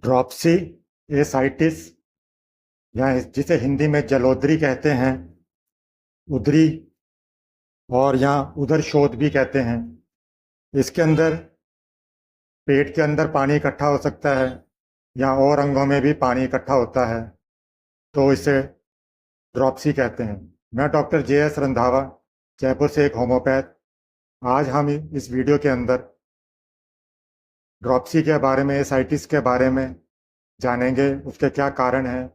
Dropsy, ascites या जिसे हिंदी में जलोदरी कहते हैं, उदरी और यहाँ उदर शोथ भी कहते हैं। इसके अंदर पेट के अंदर पानी इकट्ठा हो सकता है या और अंगों में भी पानी इकट्ठा होता है, तो इसे ड्रॉप्सी कहते हैं। मैं डॉक्टर JS रंधावा, जयपुर से एक होम्योपैथ। आज हम इस वीडियो के अंदर ड्रॉप्सी के बारे में, एसाइटिस के बारे में जानेंगे। उसके क्या कारण हैं,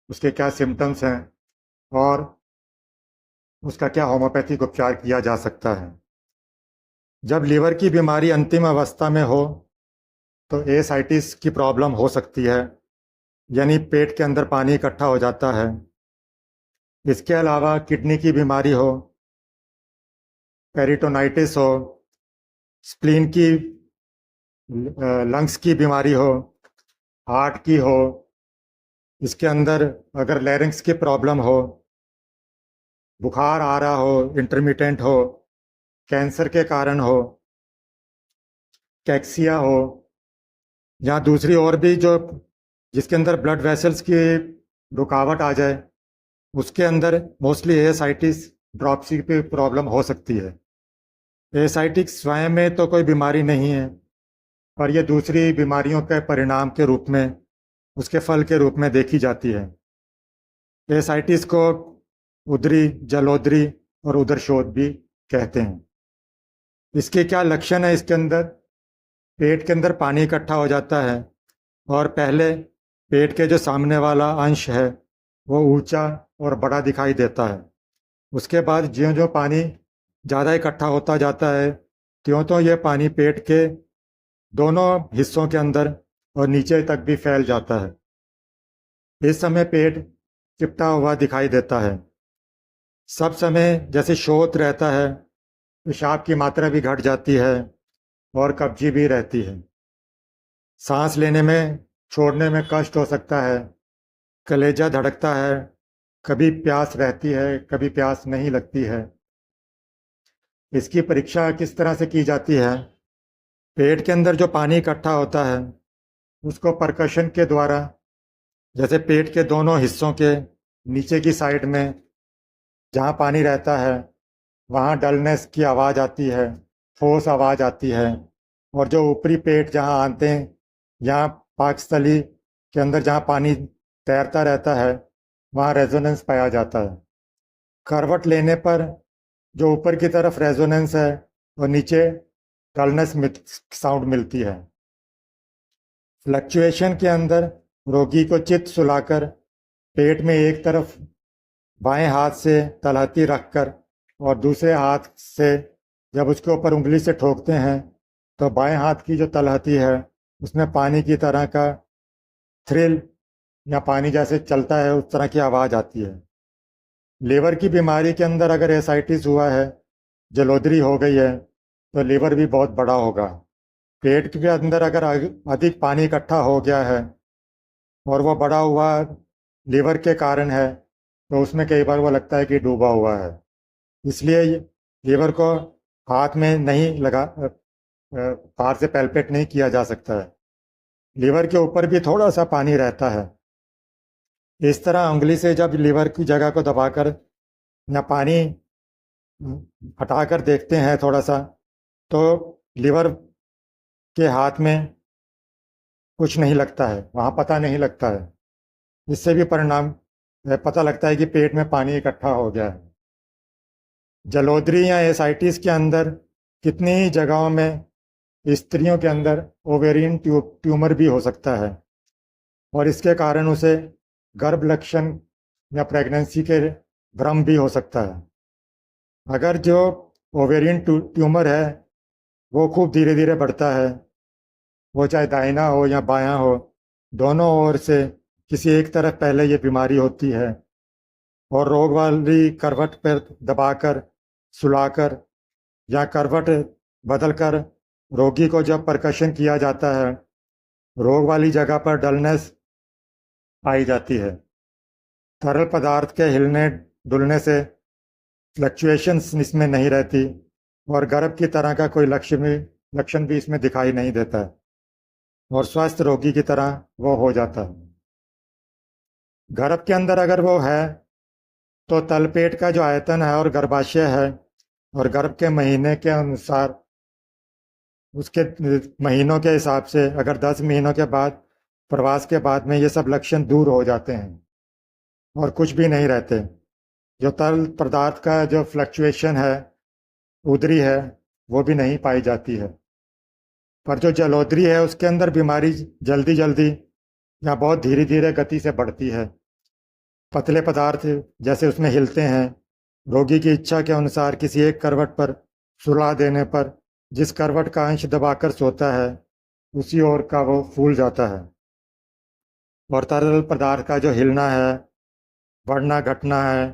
उसके क्या सिम्टम्स हैं और उसका क्या होम्योपैथिक उपचार किया जा सकता है। जब लीवर की बीमारी अंतिम अवस्था में हो तो एसाइटिस की प्रॉब्लम हो सकती है, यानी पेट के अंदर पानी इकट्ठा हो जाता है। इसके अलावा किडनी की बीमारी हो, पेरिटोनाइटिस हो, स्प्लीन की, लंग्स की बीमारी हो, हार्ट की हो, इसके अंदर अगर लैरिंक्स की प्रॉब्लम हो, बुखार आ रहा हो, इंटरमिटेंट हो, कैंसर के कारण हो, कैक्सिया हो, या दूसरी और भी जो जिसके अंदर ब्लड वेसल्स की रुकावट आ जाए, उसके अंदर मोस्टली एसाइटिस, ड्रॉप्सी की प्रॉब्लम हो सकती है। एसाइटिस स्वयं में तो कोई बीमारी नहीं है, पर यह दूसरी बीमारियों के परिणाम के रूप में, उसके फल के रूप में देखी जाती है। एसाइटिस को उदरी, जलोदरी और उदरशोथ भी कहते हैं। इसके क्या लक्षण है? इसके अंदर पेट के अंदर पानी इकट्ठा हो जाता है और पहले पेट के जो सामने वाला अंश है वो ऊंचा और बड़ा दिखाई देता है। उसके बाद ज्यों ज्यों पानी ज़्यादा इकट्ठा होता जाता है, त्यों त्यों ये पानी पेट के दोनों हिस्सों के अंदर और नीचे तक भी फैल जाता है। इस समय पेट चिपटा हुआ दिखाई देता है। सब समय जैसे शोथ रहता है, पेशाब की मात्रा भी घट जाती है और कब्जी भी रहती है। सांस लेने में, छोड़ने में कष्ट हो सकता है, कलेजा धड़कता है, कभी प्यास रहती है, कभी प्यास नहीं लगती है। इसकी परीक्षा किस तरह से की जाती है? पेट के अंदर जो पानी इकट्ठा होता है उसको परकशन के द्वारा, जैसे पेट के दोनों हिस्सों के नीचे की साइड में जहाँ पानी रहता है वहाँ डलनेस की आवाज़ आती है, ठोस आवाज़ आती है। और जो ऊपरी पेट जहाँ आते हैं, यहाँ पाकस्थली के अंदर जहाँ पानी तैरता रहता है, वहाँ रेजोनेंस पाया जाता है। करवट लेने पर जो ऊपर की तरफ रेजोनेंस है और नीचे डलनेस साउंड मिलती है। फ्लक्चुएशन के अंदर रोगी को चित्त सुलाकर पेट में एक तरफ बाएं हाथ से तलहटी रखकर और दूसरे हाथ से जब उसके ऊपर उंगली से ठोकते हैं तो बाएं हाथ की जो तलहटी है उसमें पानी की तरह का थ्रिल या पानी जैसे चलता है उस तरह की आवाज़ आती है। लीवर की बीमारी के अंदर अगर एसाइटिस हुआ है, जलोदरी हो गई है, तो लीवर भी बहुत बड़ा होगा। पेट के अंदर अगर अधिक पानी इकट्ठा हो गया है और वो बड़ा हुआ लीवर के कारण है, तो उसमें कई बार वो लगता है कि डूबा हुआ है। इसलिए लीवर को हाथ में नहीं लगा, बाहर से पैल्पेट नहीं किया जा सकता है। लीवर के ऊपर भी थोड़ा सा पानी रहता है। इस तरह उंगली से जब लीवर की जगह को दबाकर या पानी हटाकर देखते हैं थोड़ा सा, तो लीवर के हाथ में कुछ नहीं लगता है, वहाँ पता नहीं लगता है। इससे भी परिणाम पता लगता है कि पेट में पानी इकट्ठा हो गया है। जलोदरी या एसाइटिस के अंदर कितनी ही जगहों में स्त्रियों के अंदर ओवेरियन ट्यूमर भी हो सकता है और इसके कारण उसे गर्भ लक्षण या प्रेगनेंसी के भ्रम भी हो सकता है। अगर जो ओवेरियन ट्यूमर है वो खूब धीरे धीरे बढ़ता है, वो चाहे दाहिना हो या बायां हो, दोनों ओर से किसी एक तरफ पहले ये बीमारी होती है और रोग वाली करवट पर दबाकर, सुलाकर या करवट बदलकर रोगी को जब परकशन किया जाता है, रोग वाली जगह पर डलनेस पाई जाती है। तरल पदार्थ के हिलने डुलने से फ्लक्चुएशंस इसमें नहीं रहती और गर्भ की तरह का कोई लक्षण भी इसमें दिखाई नहीं देता है। और स्वस्थ रोगी की तरह वो हो जाता है। गर्भ के अंदर अगर वो है तो तलपेट का जो आयतन है और गर्भाशय है और गर्भ के महीने के अनुसार उसके महीनों के हिसाब से अगर 10 महीनों के बाद प्रवास के बाद में ये सब लक्षण दूर हो जाते हैं और कुछ भी नहीं रहते। जो तरल पदार्थ का जो फ्लक्चुएशन है, उदरी है, वो भी नहीं पाई जाती है। पर जो जलोदरी है उसके अंदर बीमारी जल्दी जल्दी या बहुत धीरे धीरे गति से बढ़ती है। पतले पदार्थ जैसे उसमें हिलते हैं। रोगी की इच्छा के अनुसार किसी एक करवट पर सुला देने पर जिस करवट का अंश दबाकर सोता है उसी ओर का वो फूल जाता है। और तरल पदार्थ का जो हिलना है, बढ़ना घटना है,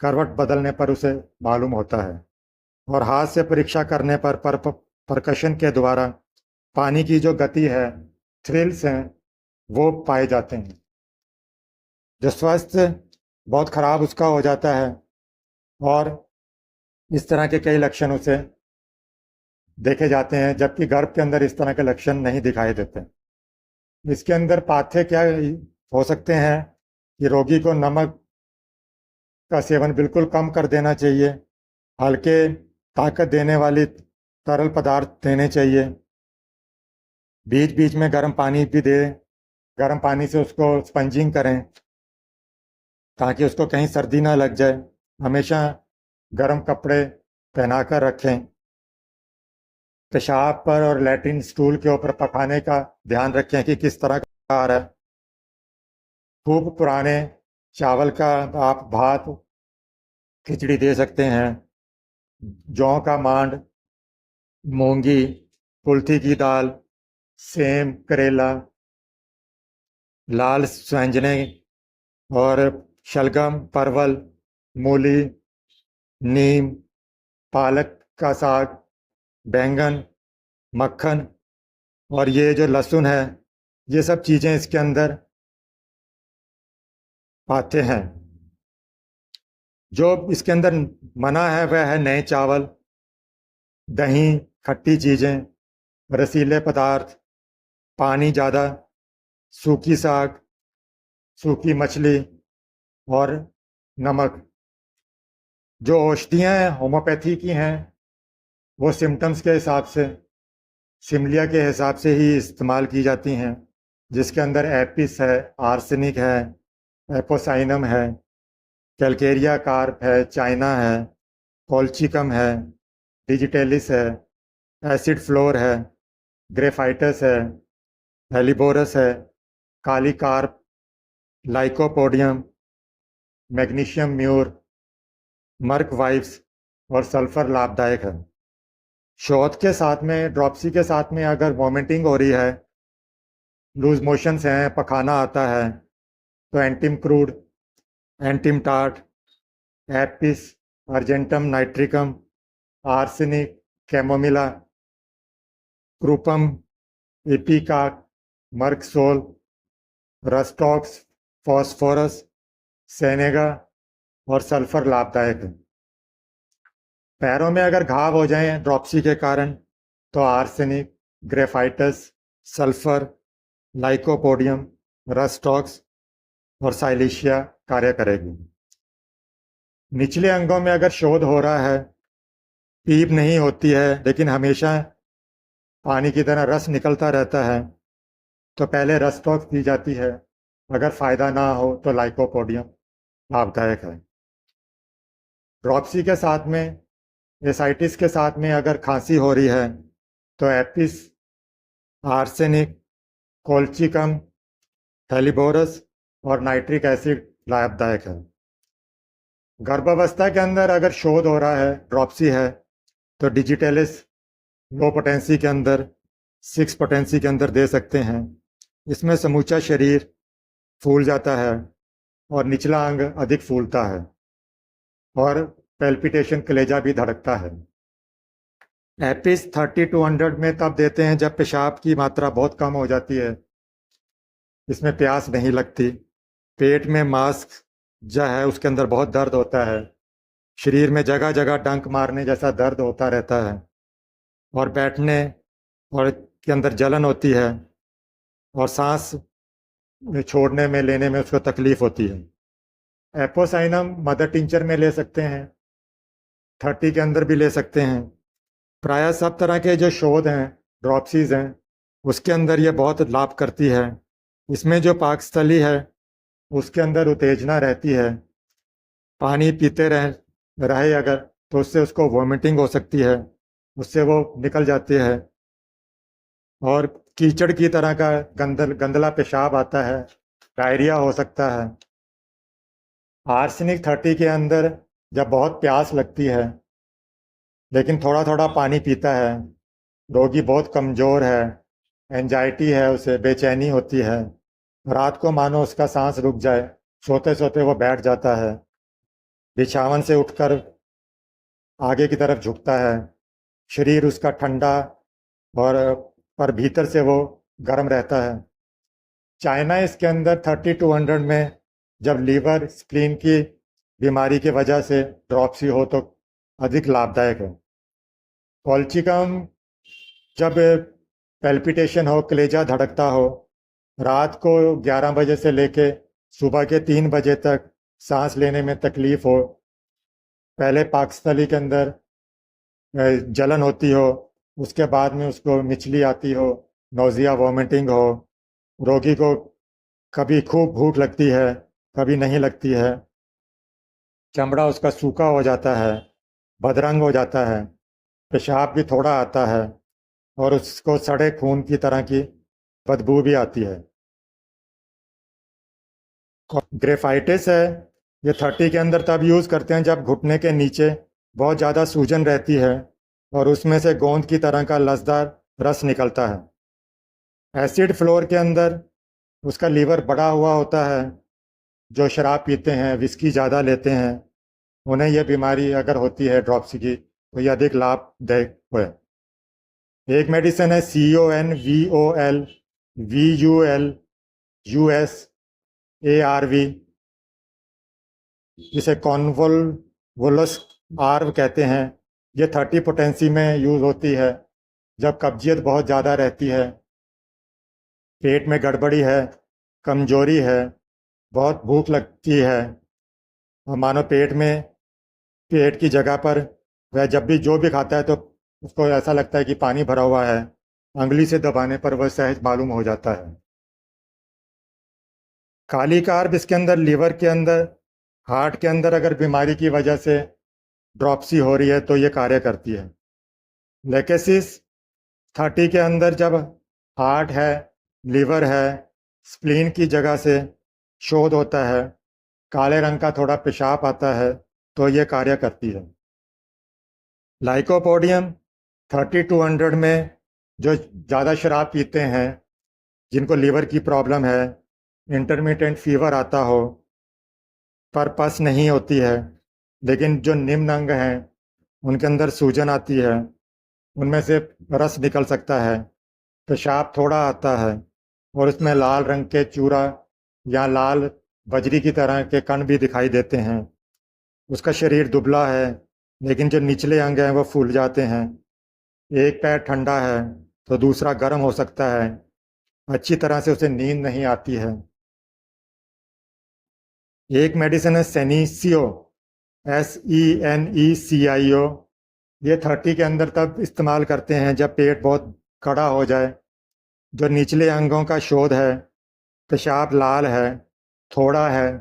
करवट बदलने पर उसे मालूम होता है। और हाथ से परीक्षा करने पर परकशन के द्वारा पानी की जो गति है, थ्रिल्स हैं, वो पाए जाते हैं। जो स्वास्थ्य बहुत खराब उसका हो जाता है और इस तरह के कई लक्षण उसे देखे जाते हैं, जबकि गर्भ के अंदर इस तरह के लक्षण नहीं दिखाई देते। इसके अंदर पाथ्य क्या हो सकते हैं कि रोगी को नमक का सेवन बिल्कुल कम कर देना चाहिए, हल्के ताकत देने वाली तरल पदार्थ देने चाहिए, बीच बीच में गर्म पानी भी दे, गर्म पानी से उसको स्पंजिंग करें ताकि उसको कहीं सर्दी ना लग जाए, हमेशा गर्म कपड़े पहनाकर रखें, पेशाब पर और लैट्रिन स्टूल के ऊपर पकाने का ध्यान रखें कि किस तरह का आ रहा है। खूब पुराने चावल का आप भात खिचड़ी दे सकते हैं, जौ का मांड, मूंगी, कुल्थी की दाल, सेम, करेला, लाल स्वेंजने और शलगम, परवल, मूली, नीम, पालक का साग, बैंगन, मक्खन और ये जो लहसुन है, ये सब चीज़ें इसके अंदर पाते हैं। जो इसके अंदर मना है वह है नए चावल, दही, खट्टी चीज़ें, रसीले पदार्थ, पानी ज़्यादा, सूखी साग, सूखी मछली और नमक। जो औषधियाँ होम्योपैथी की हैं वो सिम्टम्स के हिसाब से, सिमलिया के हिसाब से ही इस्तेमाल की जाती हैं, जिसके अंदर एपिस है, आर्सेनिक है, एपोसाइनम है, कैलकेरिया कार्प है, चाइना है, कॉल्चिकम है, डिजिटेलिस है, एसिड फ्लोर है, ग्रेफाइटस है, हेलिबोरस है, kali carb, lycopodium, magnesium mur, merc vivus और सल्फर लाभदायक है। शौच के साथ में, ड्रॉप्सी के साथ में अगर वॉमिटिंग हो रही है, लूज मोशंस हैं, पखाना आता है, तो antim crude, antim tart, apis, argentum nitricum, arsenic, chamomilla, cuprum, ipecac, merc sol, rhus tox, phosphorus, senega और सल्फर लाभदायक है। पैरों में अगर घाव हो जाएं ड्रॉप्सी के कारण तो आर्सेनिक, ग्रेफाइटस, सल्फर, लाइकोपोडियम, रस्टॉक्स और साइलिशिया कार्य करेगी। निचले अंगों में अगर शोध हो रहा है, पीप नहीं होती है लेकिन हमेशा पानी की तरह रस निकलता रहता है, तो पहले रस्टॉक्स दी जाती है। अगर फायदा ना हो तो लाइकोपोडियम लाभदायक है। ड्रॉप्सी के साथ में, एसाइटिस के साथ में अगर खांसी हो रही है तो एपिस, आर्सेनिक, कोल्चिकम, हेलिबोरस और नाइट्रिक एसिड लाभदायक है। गर्भावस्था के अंदर अगर शोध हो रहा है, ड्रॉप्सी है, तो डिजिटेलिस लो पोटेंसी के अंदर, 6 पोटेंसी के अंदर दे सकते हैं। इसमें समूचा शरीर फूल जाता है और निचला अंग अधिक फूलता है और पेल्पिटेशन, कलेजा भी धड़कता है। एपिस 30-100 में तब देते हैं जब पेशाब की मात्रा बहुत कम हो जाती है, इसमें प्यास नहीं लगती, पेट में मांस जो है उसके अंदर बहुत दर्द होता है, शरीर में जगह जगह डंक मारने जैसा दर्द होता रहता है और बैठने और के अंदर जलन होती है और सांस छोड़ने में लेने में उसको तकलीफ होती है। एपोसाइनम मदर टिंचर में ले सकते हैं, 30 के अंदर भी ले सकते हैं। प्रायः सब तरह के जो शोध हैं, ड्रॉप्सीज हैं, उसके अंदर ये बहुत लाभ करती है। इसमें जो पाकस्थली है उसके अंदर उत्तेजना रहती है। पानी पीते रहे अगर तो उससे उसको वॉमिटिंग हो सकती है, उससे वो निकल जाती है। और कीचड़ की तरह का गंदला पेशाब आता है, डायरिया हो सकता है। आर्सेनिक 30 के अंदर जब बहुत प्यास लगती है लेकिन थोड़ा थोड़ा पानी पीता है, रोगी बहुत कमज़ोर है, एंजाइटी है, उसे बेचैनी होती है, रात को मानो उसका सांस रुक जाए, सोते सोते वो बैठ जाता है, बिछावन से उठकर आगे की तरफ झुकता है, शरीर उसका ठंडा और पर भीतर से वो गर्म रहता है। चाइना इसके अंदर 30-100 में जब लीवर स्प्लीन की बीमारी की वजह से ड्रॉप्सी हो तो अधिक लाभदायक है। कॉल्चिकम जब पैल्पिटेशन हो, कलेजा धड़कता हो, रात को 11 बजे से लेके सुबह के 3 बजे तक सांस लेने में तकलीफ हो, पहले पाकस्थली के अंदर जलन होती हो, उसके बाद में उसको मिचली आती हो, नौजिया वॉमिटिंग हो, रोगी को कभी खूब भूख लगती है, कभी नहीं लगती है, चमड़ा उसका सूखा हो जाता है, बदरंग हो जाता है, पेशाब भी थोड़ा आता है और उसको सड़े खून की तरह की बदबू भी आती है। ग्रेफाइटिस है, ये 30 के अंदर तब यूज़ करते हैं जब घुटने के नीचे बहुत ज़्यादा सूजन रहती है और उसमें से गोंद की तरह का लसदार रस निकलता है। एसिड फ्लोर के अंदर उसका लीवर बड़ा हुआ होता है, जो शराब पीते हैं, विस्की ज़्यादा लेते हैं, उन्हें यह बीमारी अगर होती है ड्रॉप्सी की तो ये अधिक लाभदायक है। एक मेडिसिन है CONVOLVUL जिसे कॉन्वोल्वुलस आर कहते हैं। ये 30 पोटेंसी में यूज़ होती है जब कब्जियत बहुत ज़्यादा रहती है, पेट में गड़बड़ी है, कमजोरी है, बहुत भूख लगती है और मानो पेट की जगह पर वह जब भी जो भी खाता है तो उसको ऐसा लगता है कि पानी भरा हुआ है, अंगुली से दबाने पर वह सहज मालूम हो जाता है। काली कार्ब इसके अंदर लीवर के अंदर, हार्ट के अंदर अगर बीमारी की वजह से ड्रॉप्सी हो रही है तो ये कार्य करती है। लेकेसिस 30 के अंदर जब हार्ट है, लीवर है, स्प्लीन की जगह से शोध होता है, काले रंग का थोड़ा पेशाब आता है तो ये कार्य करती है। लाइकोपोडियम 30-100 में जो ज़्यादा शराब पीते हैं, जिनको लीवर की प्रॉब्लम है, इंटरमिटेंट फीवर आता हो पर पस नहीं होती है, लेकिन जो निम्न अंग हैं उनके अंदर सूजन आती है, उनमें से रस निकल सकता है, पेशाब थोड़ा आता है और उसमें लाल रंग के चूरा या लाल बजरी की तरह के कण भी दिखाई देते हैं। उसका शरीर दुबला है लेकिन जो निचले अंग हैं वो फूल जाते हैं। एक पैर ठंडा है तो दूसरा गर्म हो सकता है, अच्छी तरह से उसे नींद नहीं आती है। एक मेडिसिन है सेनीसियो, SENECIO। ये 30 के अंदर तब इस्तेमाल करते हैं जब पेट बहुत कड़ा हो जाए, जो निचले अंगों का शोध है, पेशाब लाल है, थोड़ा है,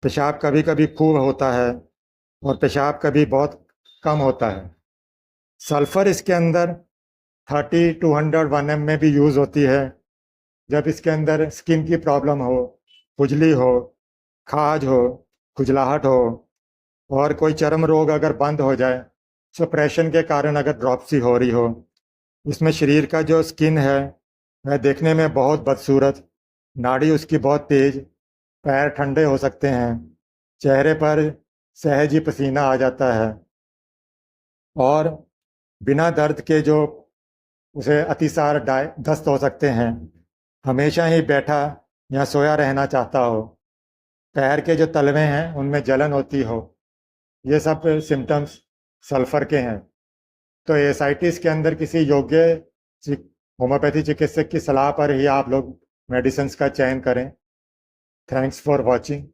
पेशाब कभी कभी खूब होता है और पेशाब कभी बहुत कम होता है। सल्फ़र इसके अंदर 30-100 में भी यूज़ होती है जब इसके अंदर स्किन की प्रॉब्लम हो, खुजली हो, खाज हो, खुजलाहट हो और कोई चर्म रोग अगर बंद हो जाए, सप्रेशन के कारण अगर ड्रॉप्सी हो रही हो। इसमें शरीर का जो स्किन है वह देखने में बहुत बदसूरत, नाड़ी उसकी बहुत तेज, पैर ठंडे हो सकते हैं, चेहरे पर सहज ही पसीना आ जाता है और बिना दर्द के जो उसे अतिसार दस्त हो सकते हैं, हमेशा ही बैठा या सोया रहना चाहता हो, पैर के जो तलवे हैं उनमें जलन होती हो, ये सब सिम्टम्स सल्फर के हैं। तो एसाइटिस के अंदर किसी योग्य होम्योपैथी चिकित्सक की सलाह पर ही आप लोग मेडिसिन का चयन करें। Thanks for watching.